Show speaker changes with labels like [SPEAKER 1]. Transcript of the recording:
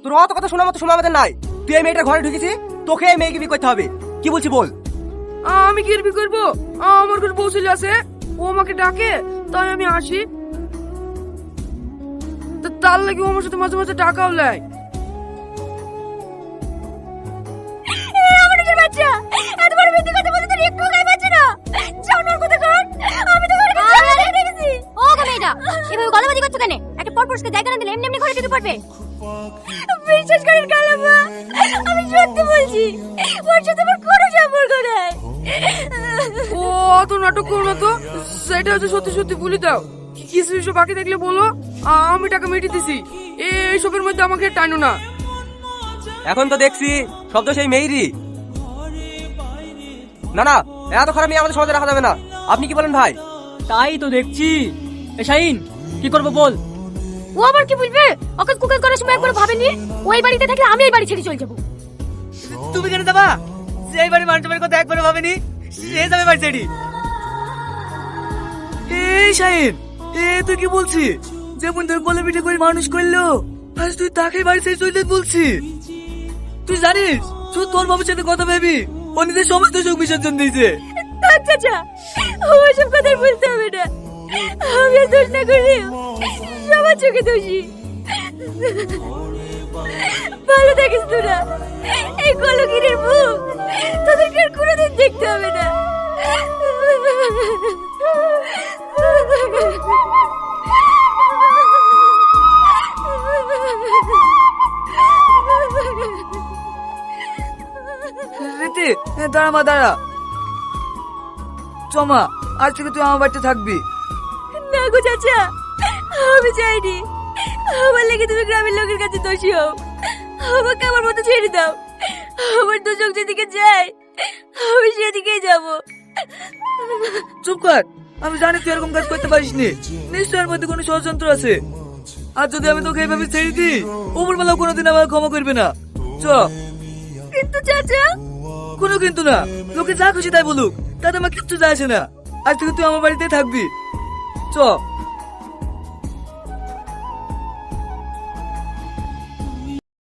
[SPEAKER 1] তোর অত কথা শোনার মতো সময় আমাদের নাই। তুই এই মেয়েটার ঘরে ঢুকেছি, তোকে এই মেয়েকে বিয়ে করতে হবে। কি বলছি বল।
[SPEAKER 2] আমি কি বিয়ে করবো? আমার ঘরে বউ চলে আসে, ও আমাকে ডাকে, তাই আমি আসি। তার লাগে ও আমার সাথে মাঝে মাঝে টাকাও নেয়।
[SPEAKER 3] বিশ্বাস করেন কালামা, আমি সত্যি বলছি, ওর সাথে আমার কোনো সম্পর্ক নাই।
[SPEAKER 2] ও অত নাটক করো না তো, সেটা হচ্ছে সত্যি সত্যি বলে দাও। কিছু কিছু বাকি থাকলে বলো, আমি টাকা মিটিয়ে দিছি। এইসবের মধ্যে আমাকে টানো না।
[SPEAKER 1] এখন তো দেখছি সব তো সেই মেয়েরই। না না, এত খারাপ মেয়ে আমাদের সমাজে রাখা যাবে না। আপনি কি বলেন ভাই?
[SPEAKER 4] তাই তো দেখছি। এ শাহিন, কি করবো বল?
[SPEAKER 3] ও আবার কি বলবে? ওকে কুকার করার সময় একবার ভাবেনি ওই বাড়িতে থাকলে আমি এই বাড়ি ছেড়ে চলে যাবো।
[SPEAKER 4] তুমি কেন যাবা? সেই বাড়ি মানুষের কথা একবারও ভাবেনি, সে যাবে বাড়ি ছেড়ে।
[SPEAKER 2] এই শাহিন, তুই কি বলছিস? যেমন তোর কোলে পিঠে করে মানুষ করলো, আজ তুই তাকে বাড়ি ছেড়ে চলে যেতে বলছিস? তুই জানিস শুধু তোর বাবুর সাথে কথা ভেবি ও নিজের সমস্ত সুখ বিসর্জন দিয়েছে।
[SPEAKER 3] চাচা, ওসব কথা বলতে হবে না। আমি আর দোষ না করলে সবার চোখে দোষী। ভালো থাকিস তোরা। এই কলগিরের মুখ তোদেরকে আর কোনোদিন দেখতে হবে না।
[SPEAKER 2] রীতি, দাঁড়া মা, দাঁড়া। চমা, আজ থেকে তুই আমার বাড়িতে থাকবি।
[SPEAKER 3] না গো চাচা, আমি চাইনি। আমার লেগে তুমি গ্রামের লোকের কাছে দোষী হও। আমাকে আমার মতো ছেড়ে দাও। আমার তো চোখ যেদিকে যায় আমি সেদিকেই যাব।
[SPEAKER 2] চুপ কর, আমি জানি তুই এরকম কাজ করতে পারিস নি। নিশ্চয় এর মধ্যে কোনো ষড়যন্ত্র আছে। আর যদি আমি তোকে এইভাবে ছেড়ে দিই, উপরবেলা কোনোদিন আমার ক্ষমা করবে না। চ।
[SPEAKER 3] কিন্তু চাচা।
[SPEAKER 2] কোনো কিন্তু না, লোকে যা খুশি তাই বলুক, তাতে আমার কিচ্ছু যায় আসে না। আজ থেকে তুই আমার বাড়িতে থাকবি। চ।